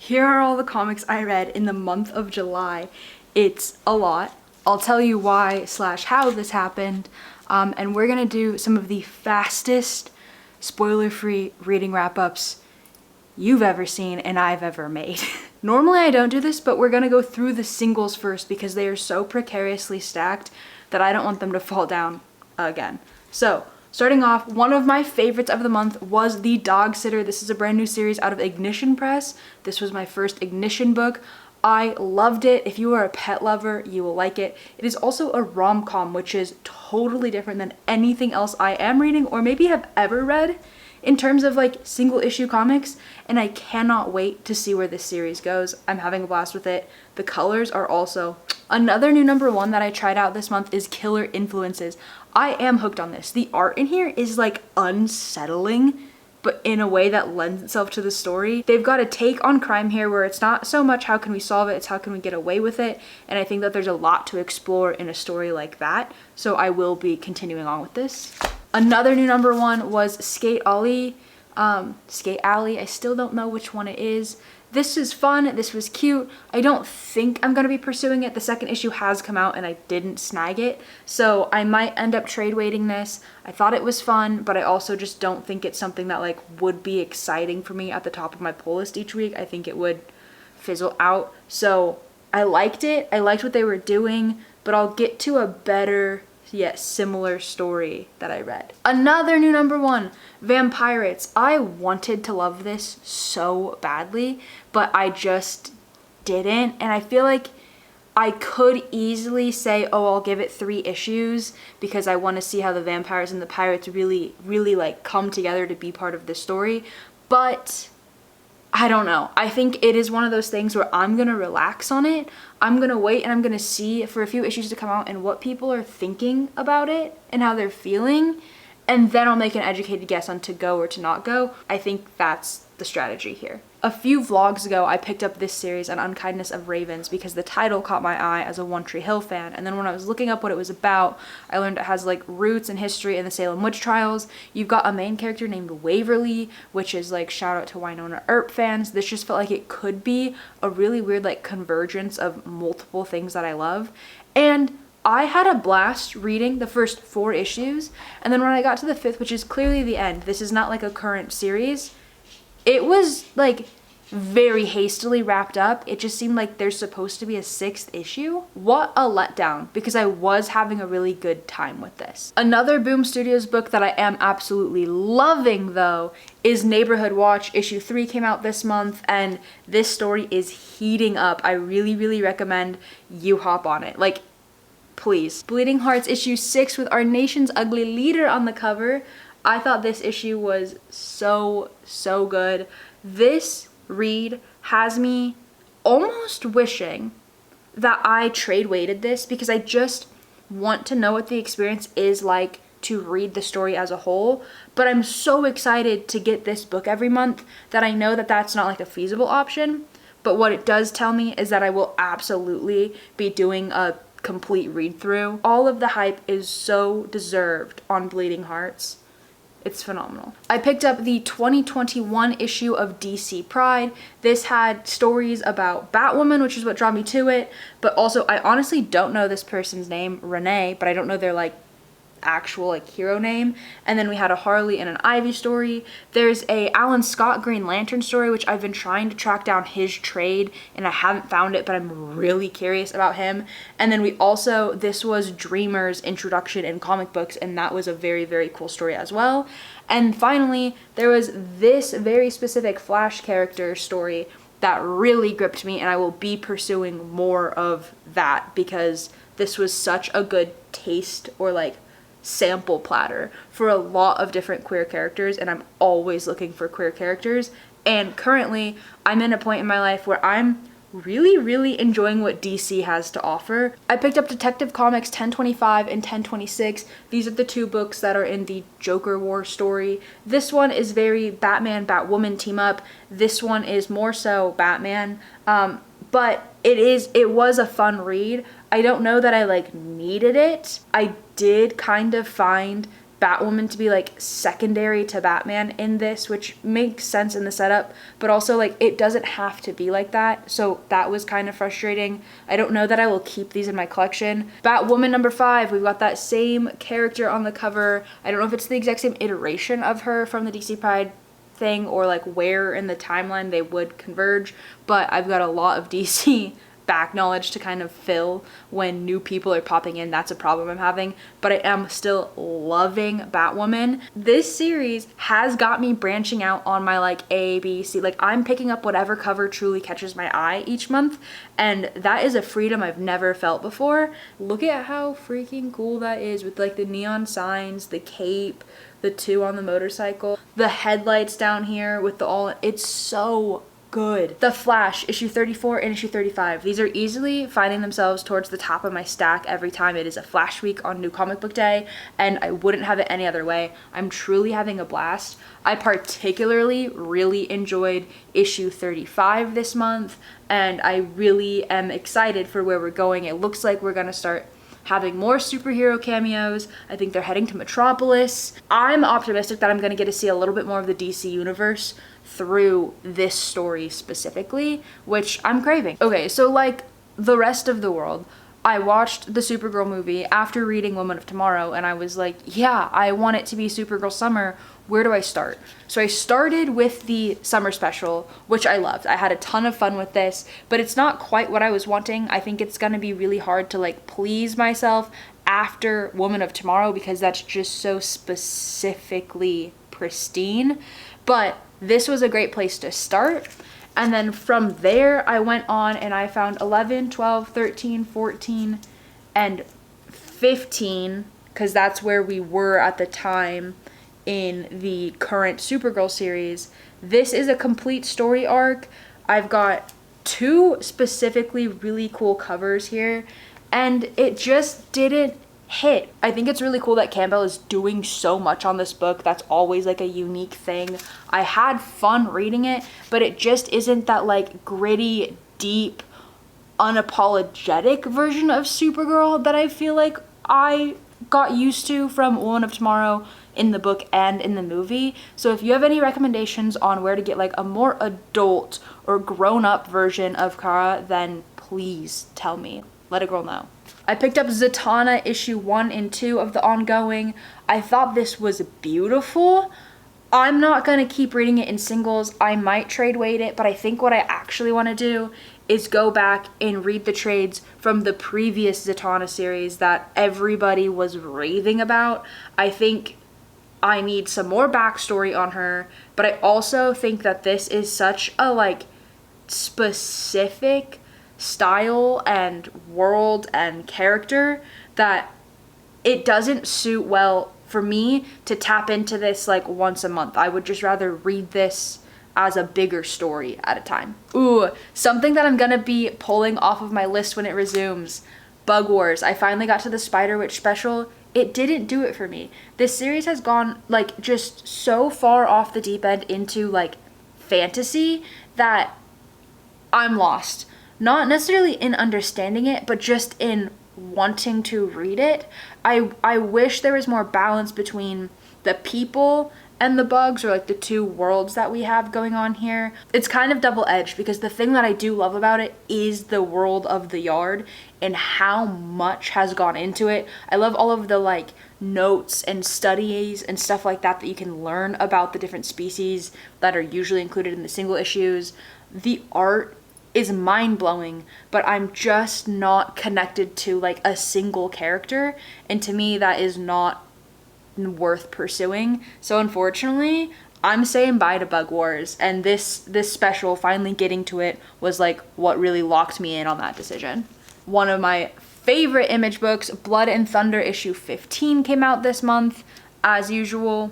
Here are all the comics I read in the month of July. It's a lot. I'll tell you why / how this happened. And we're gonna do some of the fastest spoiler-free reading wrap-ups you've ever seen and I've ever made. Normally I don't do this, but we're gonna go through the singles first because they are so precariously stacked that I don't want them to fall down again. So, starting off, one of my favorites of the month was The Dog Sitter. This is a brand new series out of Ignition Press. This was my first Ignition book. I loved it. If you are a pet lover, you will like it. It is also a rom-com, which is totally different than anything else I am reading or maybe have ever read in terms of like single issue comics, and I cannot wait to see where this series goes. I'm having a blast with it. The colors are also... Another new #1 that I tried out this month is Killer Influences. I am hooked on this. The art in here is like unsettling, but in a way that lends itself to the story. They've got a take on crime here where it's not so much how can we solve it, it's how can we get away with it. And I think that there's a lot to explore in a story like that. So I will be continuing on with this. Another new #1 was Skate Alley. Skate Alley, I still don't know which one it is. This is fun, this was cute. I don't think I'm gonna be pursuing it. The second issue has come out and I didn't snag it, so I might end up trade weighting this. I thought it was fun, but I also just don't think it's something that like would be exciting for me at the top of my pull list each week. I think it would fizzle out. So I liked it, I liked what they were doing, but I'll get to a better yet similar story that I read. Another new #1, Vampirates. I wanted to love this so badly, but I just didn't. And I feel like I could easily say, oh, I'll give it 3 issues because I want to see how the vampires and the pirates really like come together to be part of the story. But I don't know. I think it is one of those things where I'm going to relax on it. I'm going to wait and I'm going to see for a few issues to come out and what people are thinking about it and how they're feeling. And then I'll make an educated guess on to go or to not go. I think that's the strategy here. A few vlogs ago, I picked up this series, An Unkindness of Ravens, because the title caught my eye as a One Tree Hill fan. And then when I was looking up what it was about, I learned it has like roots and history in the Salem witch trials. You've got a main character named Waverly, which is like shout out to Winona Earp fans. This just felt like it could be a really weird like convergence of multiple things that I love. And I had a blast reading the first 4 issues. And then when I got to the 5th, which is clearly the end, this is not like a current series, it was like very hastily wrapped up. It just seemed like there's supposed to be a 6th issue. What a letdown, because I was having a really good time with this. Another Boom Studios book that I am absolutely loving though is Neighborhood Watch. Issue 3 came out this month and this story is heating up. I really recommend you hop on it. Like, please. Bleeding Hearts issue 6 with our nation's ugly leader on the cover. I thought this issue was so good. This read has me almost wishing that I trade weighted this because I just want to know what the experience is like to read the story as a whole. But I'm so excited to get this book every month that I know that that's not like a feasible option. But what it does tell me is that I will absolutely be doing a complete read through. All of the hype is so deserved on Bleeding Hearts. It's phenomenal. I picked up the 2021 issue of DC Pride. This had stories about Batwoman, which is what drew me to it, but also I honestly don't know this person's name, Renee, but I don't know their like actual like hero name. And then we had a Harley and an Ivy story. There's a Alan Scott Green Lantern story, which I've been trying to track down his trade and I haven't found it, but I'm really curious about him. And then we also, this was Dreamer's introduction in comic books, and that was a very cool story as well. And finally, there was this very specific Flash character story that really gripped me, and I will be pursuing more of that because this was such a good taste or like sample platter for a lot of different queer characters, and I'm always looking for queer characters. And currently I'm in a point in my life where I'm really enjoying what DC has to offer. I picked up Detective Comics 1025 and 1026. These are the 2 books that are in the Joker War story. This one is very Batman Batwoman team up. This one is more so Batman, but it was a fun read. I don't know that I like needed it. I did kind of find Batwoman to be like secondary to Batman in this, which makes sense in the setup, but also like it doesn't have to be like that. So that was kind of frustrating. I don't know that I will keep these in my collection. Batwoman number 5, we've got that same character on the cover. I don't know if it's the exact same iteration of her from the DC Pride thing or like where in the timeline they would converge, but I've got a lot of DC back knowledge to kind of fill when new people are popping in. That's a problem I'm having, but I am still loving Batwoman. This series has got me branching out on my like A, B, C, like I'm picking up whatever cover truly catches my eye each month, and that is a freedom I've never felt before. Look at how freaking cool that is with like the neon signs, the cape, the 2 on the motorcycle, the headlights down here with the all, it's so good. The Flash, issue 34 and issue 35. These are easily finding themselves towards the top of my stack every time it is a Flash week on New Comic Book Day, and I wouldn't have it any other way. I'm truly having a blast. I particularly really enjoyed issue 35 this month, and I really am excited for where we're going. It looks like we're gonna start having more superhero cameos. I think they're heading to Metropolis. I'm optimistic that I'm gonna get to see a little bit more of the DC universe through this story specifically, which I'm craving. Okay, so like the rest of the world, I watched the Supergirl movie after reading Woman of Tomorrow, and I was like, yeah, I want it to be Supergirl Summer. Where do I start? So I started with the summer special, which I loved. I had a ton of fun with this, but it's not quite what I was wanting. I think it's gonna be really hard to like please myself after Woman of Tomorrow because that's just so specifically pristine. But this was a great place to start. And then from there, I went on and I found 11, 12, 13, 14, and 15, because that's where we were at the time in the current Supergirl series. This is a complete story arc. I've got 2 specifically really cool covers here, and it just didn't hit. I think it's really cool that Campbell is doing so much on this book. That's always like a unique thing. I had fun reading it, but it just isn't that like gritty, deep, unapologetic version of Supergirl that I feel like I got used to from Woman of Tomorrow in the book and in the movie. So if you have any recommendations on where to get like a more adult or grown-up version of Kara, then please tell me. Let a girl know. I picked up Zatanna issue 1 and 2 of the ongoing. I thought this was beautiful. I'm not going to keep reading it in singles. I might trade weight it, but I think what I actually want to do is go back and read the trades from the previous Zatanna series that everybody was raving about. I think I need some more backstory on her, but I also think that this is such a like specific style and world and character that it doesn't suit well for me to tap into this like once a month. I would just rather read this as a bigger story at a time. Ooh, something that I'm gonna be pulling off of my list when it resumes. Bug Wars. I finally got to the Spider Witch special. It didn't do it for me. This series has gone like just so far off the deep end into like fantasy that I'm lost. Not necessarily in understanding it, but just in wanting to read it. I wish there was more balance between the people and the bugs, or like the 2 worlds that we have going on here. It's kind of double-edged because the thing that I do love about it is the world of the Yard and how much has gone into it. I love all of the like notes and studies and stuff like that that you can learn about the different species that are usually included in the single issues. The art is mind-blowing, but I'm just not connected to like a single character, and to me that is not worth pursuing. So unfortunately, I'm saying bye to Bug Wars, and this special, finally getting to it, was like what really locked me in on that decision. One of my favorite Image books, Blood and Thunder issue 15, came out this month. As usual,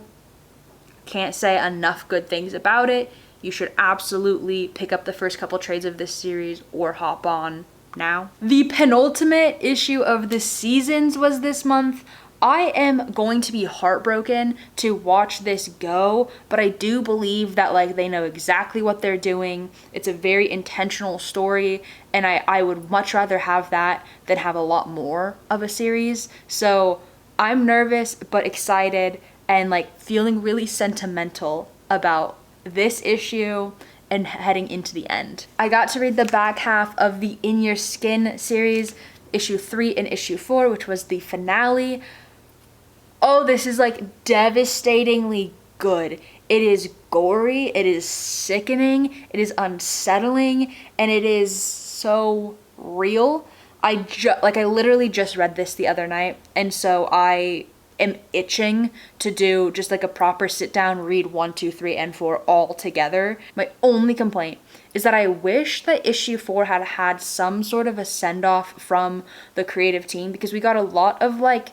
can't say enough good things about it. You should absolutely pick up the first couple trades of this series or hop on now. The penultimate issue of the Seasons was this month. I am going to be heartbroken to watch this go, but I do believe that like they know exactly what they're doing. It's a very intentional story, and I would much rather have that than have a lot more of a series. So I'm nervous but excited and like feeling really sentimental about this issue and heading into the end. I got to read the back half of the In Your Skin series, issue 3 and issue 4, which was the finale. Oh, this is like devastatingly good. It is gory, it is sickening, it is unsettling, and it is so real. I literally just read this the other night, and so I am itching to do just like a proper sit down, read 1, 2, 3, and 4 all together. My only complaint is that I wish that issue 4 had had some sort of a send-off from the creative team, because we got a lot of like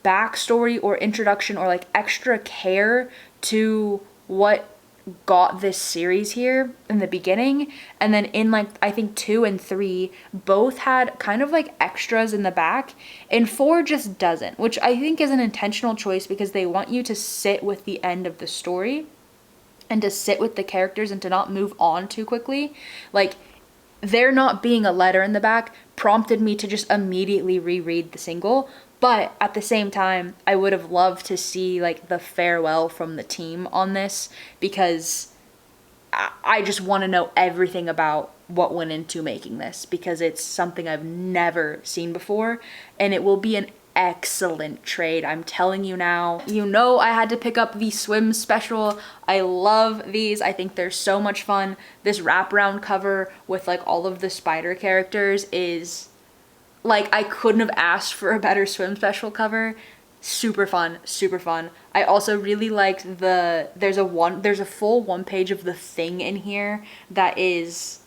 backstory or introduction or like extra care to what got this series here in the beginning, and then in like I think 2 and 3 both had kind of like extras in the back, and 4 just doesn't, which I think is an intentional choice because they want you to sit with the end of the story and to sit with the characters and to not move on too quickly. Like, there not being a letter in the back prompted me to just immediately reread the single. But at the same time, I would have loved to see like the farewell from the team on this, because I just want to know everything about what went into making this, because it's something I've never seen before, and it will be an excellent trade. I'm telling you now. You know, I had to pick up the swim special. I love these. I think they're so much fun. This wraparound cover with like all of the spider characters is like, I couldn't have asked for a better swim special cover. Super fun, super fun. I also really liked there's a full 1 page of The Thing in here that is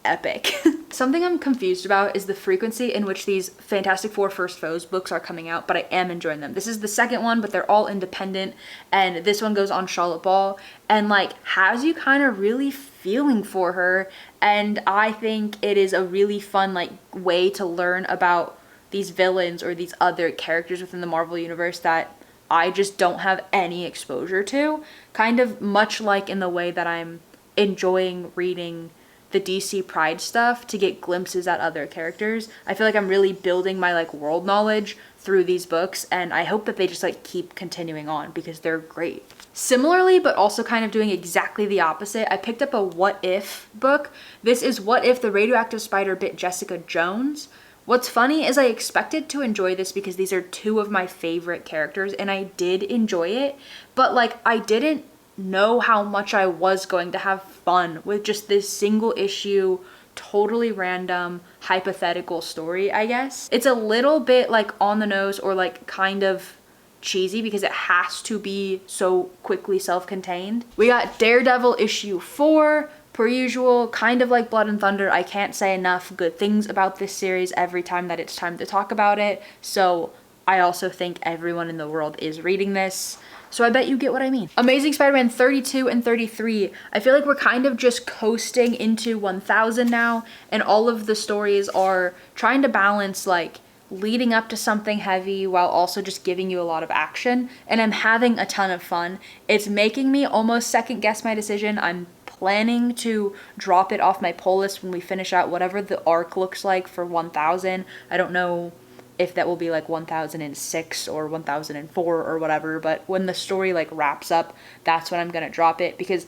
epic. Something I'm confused about is the frequency in which these Fantastic Four First Foes books are coming out, but I am enjoying them. This is the second one, but they're all independent, and this one goes on Charlotte Ball and like has you kind of really feeling for her, and I think it is a really fun like way to learn about these villains or these other characters within the Marvel universe that I just don't have any exposure to, kind of much like in the way that I'm enjoying reading the DC Pride stuff to get glimpses at other characters. I feel like I'm really building my like world knowledge through these books, and I hope that they just like keep continuing on because they're great. Similarly, but also kind of doing exactly the opposite, I picked up a What If book. This is What If the Radioactive Spider Bit Jessica Jones. What's funny is I expected to enjoy this because these are 2 of my favorite characters, and I did enjoy it, but like I didn't know how much I was going to have fun with just this single issue, totally random, hypothetical story, I guess. It's a little bit like on the nose or like kind of cheesy because it has to be so quickly self-contained. We got Daredevil issue 4, per usual, kind of like Blood and Thunder. I can't say enough good things about this series every time that it's time to talk about it, so I also think everyone in the world is reading this. So I bet you get what I mean. Amazing Spider-Man 32 and 33. I feel like we're kind of just coasting into 1000 now, and all of the stories are trying to balance like leading up to something heavy while also just giving you a lot of action, and I'm having a ton of fun. It's making me almost second guess my decision. I'm planning to drop it off my pull list when we finish out whatever the arc looks like for 1000. I don't know if that will be like 1006 or 1004 or whatever, but when the story like wraps up, that's when I'm gonna drop it, because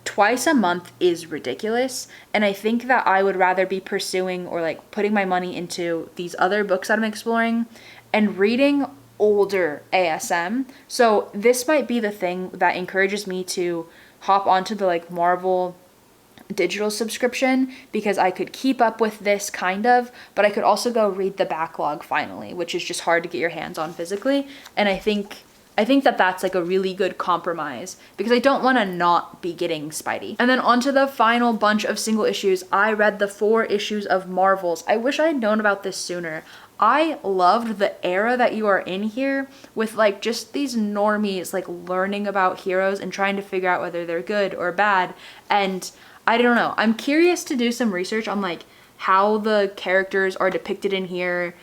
twice a month is ridiculous, and I think that I would rather be pursuing or like putting my money into these other books that I'm exploring and reading older ASM. So this might be the thing that encourages me to hop onto the like Marvel digital subscription, because I could keep up with this kind of, but I could also go read the backlog finally, which is just hard to get your hands on physically. And I think that that's like a really good compromise, because I don't want to not be getting Spidey. And then onto the final bunch of single issues. I read the 4 issues of Marvels. I wish I had known about this sooner. I loved the era that you are in here with like just these normies like learning about heroes and trying to figure out whether they're good or bad. And I don't know, I'm curious to do some research on like how the characters are depicted in here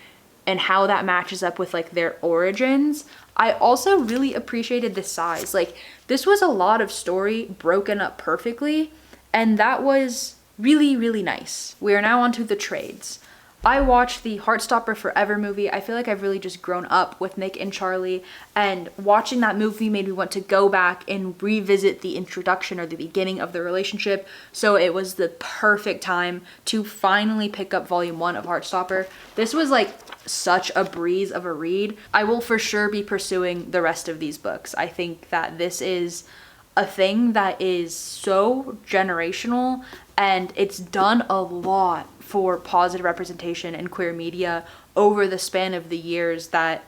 and how that matches up with like their origins. I also really appreciated the size. Like, this was a lot of story broken up perfectly, and that was really, really nice. We are now onto the trades. I watched the Heartstopper Forever movie. I feel like I've really just grown up with Nick and Charlie, and watching that movie made me want to go back and revisit the introduction or the beginning of the relationship. So it was the perfect time to finally pick up volume 1 of Heartstopper. This was like such a breeze of a read. I will for sure be pursuing the rest of these books. I think that this is a thing that is so generational, and it's done a lot for positive representation in queer media over the span of the years that,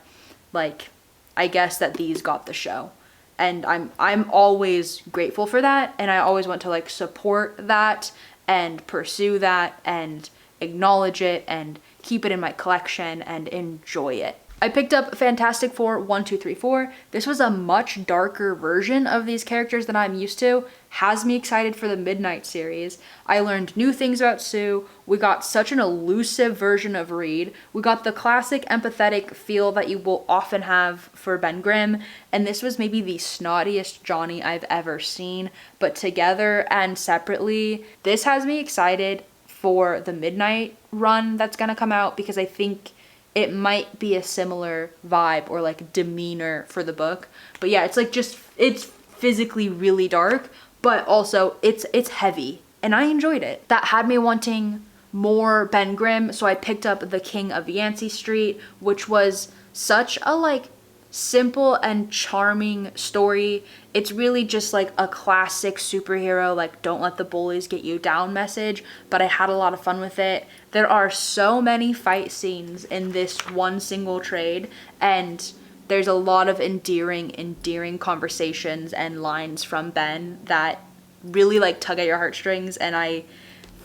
like, I guess that these got the show. And I'm always grateful for that, and I always want to like support that and pursue that and acknowledge it and keep it in my collection and enjoy it. I picked up Fantastic Four 1, 2, 3, 4. This was a much darker version of these characters than I'm used to. Has me excited for the Midnight series. I learned new things about Sue. We got such an elusive version of Reed. We got the classic empathetic feel that you will often have for Ben Grimm. And this was maybe the snottiest Johnny I've ever seen. But together and separately, this has me excited for the Midnight run that's gonna come out, because I think it might be a similar vibe or like demeanor for the book. But yeah, it's like just, it's physically really dark, but also it's heavy, and I enjoyed it. That had me wanting more Ben Grimm, so I picked up The King of Yancey Street, which was such a like simple and charming story. It's really just like a classic superhero, like don't let the bullies get you down message, but I had a lot of fun with it. There are so many fight scenes in this one single trade, and there's a lot of endearing conversations and lines from Ben that really like tug at your heartstrings, and I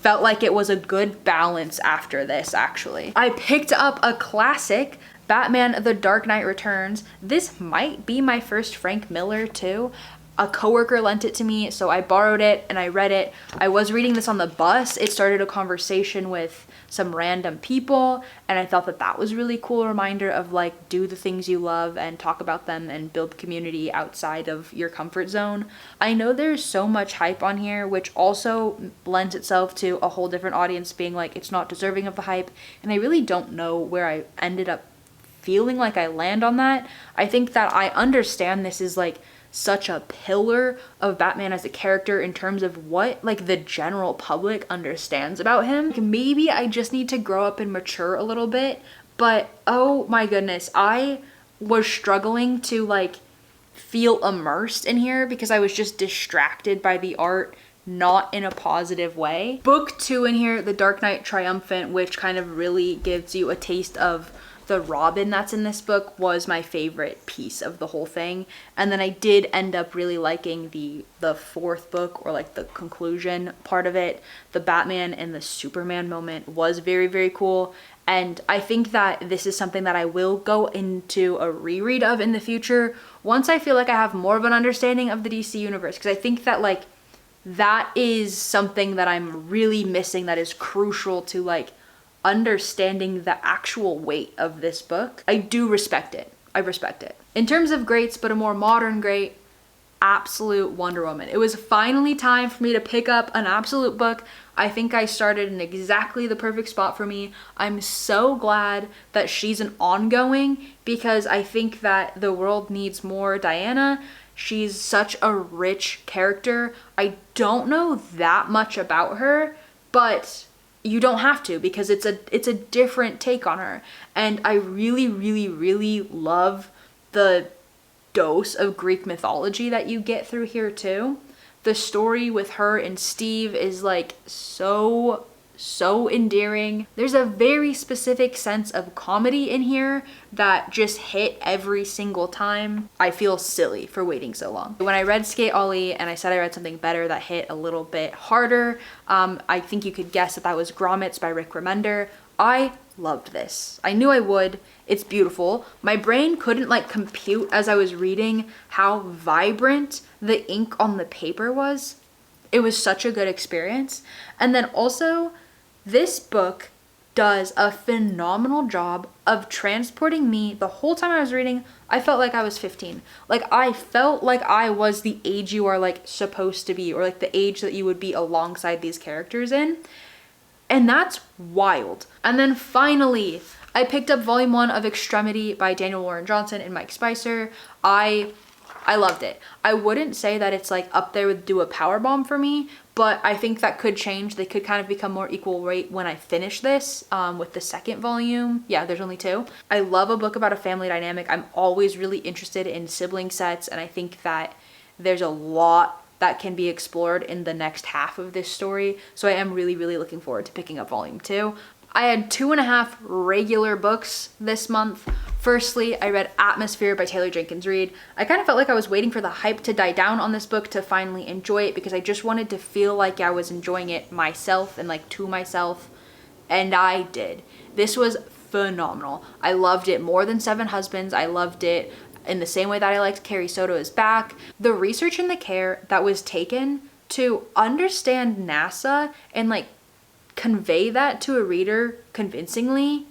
felt like it was a good balance after this. Actually, I picked up a classic, Batman The Dark Knight Returns. This might be my first Frank Miller too. A coworker lent it to me, so I borrowed it and I read it. I was reading this on the bus. It started a conversation with some random people, and I thought that that was really cool reminder of like, do the things you love and talk about them and build community outside of your comfort zone. I know there's so much hype on here, which also lends itself to a whole different audience being like, it's not deserving of the hype, and I really don't know where I ended up feeling like I land on that. I think that I understand this is like such a pillar of Batman as a character in terms of what like the general public understands about him. Like, maybe I just need to grow up and mature a little bit, but oh my goodness, I was struggling to like feel immersed in here because I was just distracted by the art, not in a positive way. Book 2 in here, The Dark Knight Triumphant, which kind of really gives you a taste of the Robin that's in this book, was my favorite piece of the whole thing. And then I did end up really liking the fourth book, or like the conclusion part of it. The Batman and the Superman moment was very, very cool. And I think that this is something that I will go into a reread of in the future once I feel like I have more of an understanding of the DC universe, because I think that like that is something that I'm really missing that is crucial to like understanding the actual weight of this book. I do respect it. I respect it. In terms of greats, but a more modern great, absolute Wonder Woman. It was finally time for me to pick up an absolute book. I think I started in exactly the perfect spot for me. I'm so glad that she's an ongoing, because I think that the world needs more Diana. She's such a rich character. I don't know that much about her, but you don't have to, because it's a different take on her. And I really, really, really love the dose of Greek mythology that you get through here too. The story with her and Steve is like so endearing. There's a very specific sense of comedy in here that just hit every single time. I feel silly for waiting so long. When I read Skate Ollie and I said I read something better that hit a little bit harder, I think you could guess that was Grommets by Rick Remender. I loved this. I knew I would. It's beautiful. My brain couldn't like compute as I was reading how vibrant the ink on the paper was. It was such a good experience. And then also, this book does a phenomenal job of transporting me. The whole time I was reading, I felt like I was 15. Like, I felt like I was the age you are like supposed to be, or like the age that you would be alongside these characters in. And that's wild. And then finally, I picked up volume 1 of Extremity by Daniel Warren Johnson and Mike Spicer. I loved it. I wouldn't say that it's like up there with Do a Powerbomb for me, but I think that could change. They could kind of become more equal weight when I finish this with the second volume. Yeah, there's only 2. I love a book about a family dynamic. I'm always really interested in sibling sets, and I think that there's a lot that can be explored in the next half of this story. So I am really, really looking forward to picking up volume 2. I had 2.5 regular books this month. Firstly, I read Atmosphere by Taylor Jenkins Reid. I kind of felt like I was waiting for the hype to die down on this book to finally enjoy it, because I just wanted to feel like I was enjoying it myself and like to myself, and I did. This was phenomenal. I loved it more than Seven Husbands. I loved it in the same way that I liked Carrie Soto Is Back. The research and the care that was taken to understand NASA and like convey that to a reader convincingly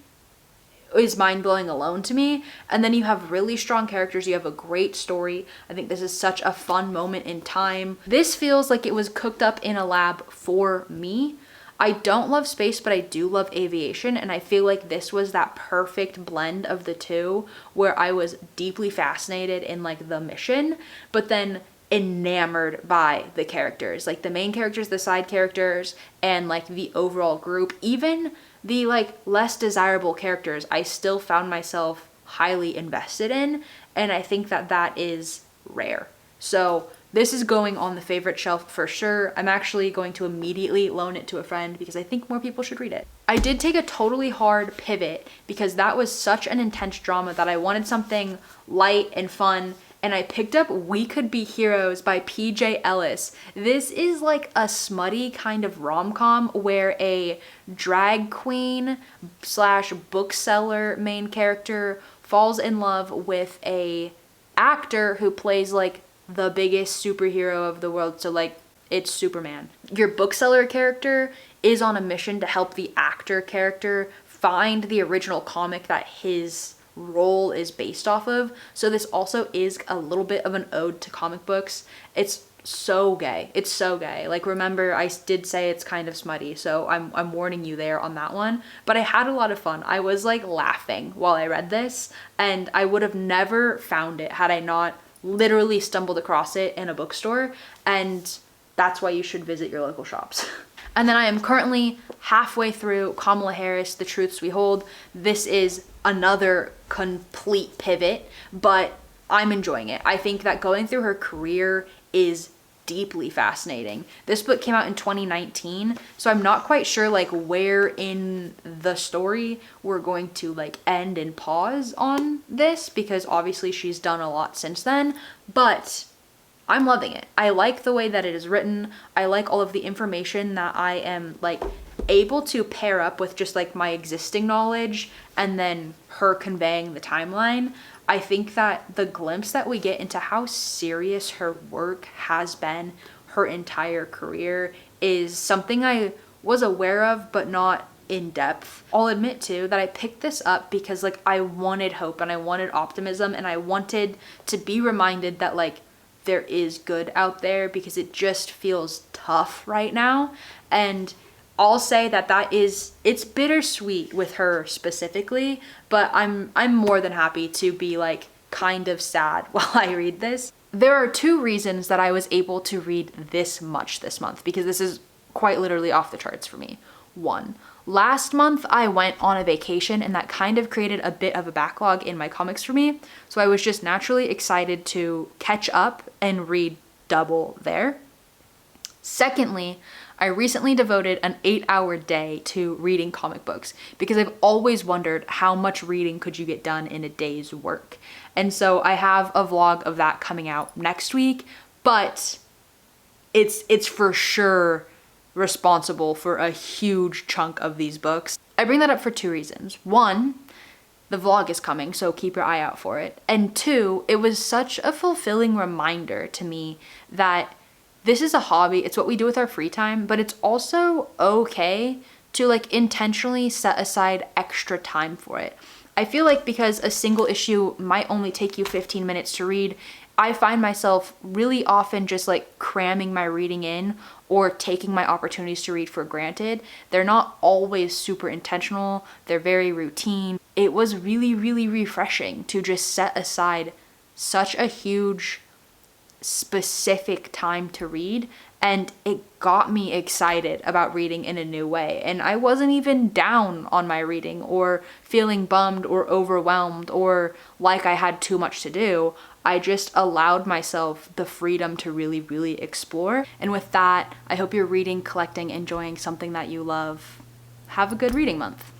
is mind-blowing alone to me. And then you have really strong characters, you have a great story. I think this is such a fun moment in time. This feels like it was cooked up in a lab for me. I don't love space, but I do love aviation, and I feel like this was that perfect blend of the two, where I was deeply fascinated in like the mission, but then enamored by the characters, like the main characters, the side characters, and like the overall group. Even the like less desirable characters I still found myself highly invested in, and I think that that is rare. So this is going on the favorite shelf for sure. I'm actually going to immediately loan it to a friend because I think more people should read it. I did take a totally hard pivot because that was such an intense drama that I wanted something light and fun, and I picked up We Could Be Heroes by PJ Ellis. This is like a smutty kind of rom-com where a drag queen slash bookseller main character falls in love with a actor who plays like the biggest superhero of the world. So like it's Superman. Your bookseller character is on a mission to help the actor character find the original comic that his role is based off of. So this also is a little bit of an ode to comic books. It's so gay. It's so gay. Like, remember, I did say it's kind of smutty, so I'm warning you there on that one. But I had a lot of fun. I was like laughing while I read this, and I would have never found it had I not literally stumbled across it in a bookstore, and that's why you should visit your local shops. And then I am currently halfway through Kamala Harris, The Truths We Hold. This is another complete pivot, but I'm enjoying it. I think that going through her career is deeply fascinating. This book came out in 2019, so I'm not quite sure like where in the story we're going to like end and pause on this, because obviously she's done a lot since then, but I'm loving it. I like the way that it is written. I like all of the information that I am like able to pair up with just like my existing knowledge and then her conveying the timeline. I think that the glimpse that we get into how serious her work has been her entire career is something I was aware of, but not in depth. I'll admit too that I picked this up because like I wanted hope and I wanted optimism, and I wanted to be reminded that like there is good out there, because it just feels tough right now. And I'll say that it's bittersweet with her specifically, but I'm more than happy to be like kind of sad while I read this. There are 2 reasons that I was able to read this much this month, because this is quite literally off the charts for me. 1, last month I went on a vacation, and that kind of created a bit of a backlog in my comics for me. So I was just naturally excited to catch up and read double there. Secondly, I recently devoted an 8-hour day to reading comic books, because I've always wondered how much reading could you get done in a day's work. And so I have a vlog of that coming out next week, but it's for sure responsible for a huge chunk of these books. I bring that up for 2 reasons. 1, the vlog is coming, so keep your eye out for it. And 2, it was such a fulfilling reminder to me that this is a hobby, it's what we do with our free time, but it's also okay to like intentionally set aside extra time for it. I feel like because a single issue might only take you 15 minutes to read, I find myself really often just like cramming my reading in or taking my opportunities to read for granted. They're not always super intentional, they're very routine. It was really, really refreshing to just set aside such a huge, specific time to read, and it got me excited about reading in a new way. And I wasn't even down on my reading or feeling bummed or overwhelmed or like I had too much to do. I just allowed myself the freedom to really, really explore. And with that, I hope you're reading, collecting, enjoying something that you love. Have a good reading month.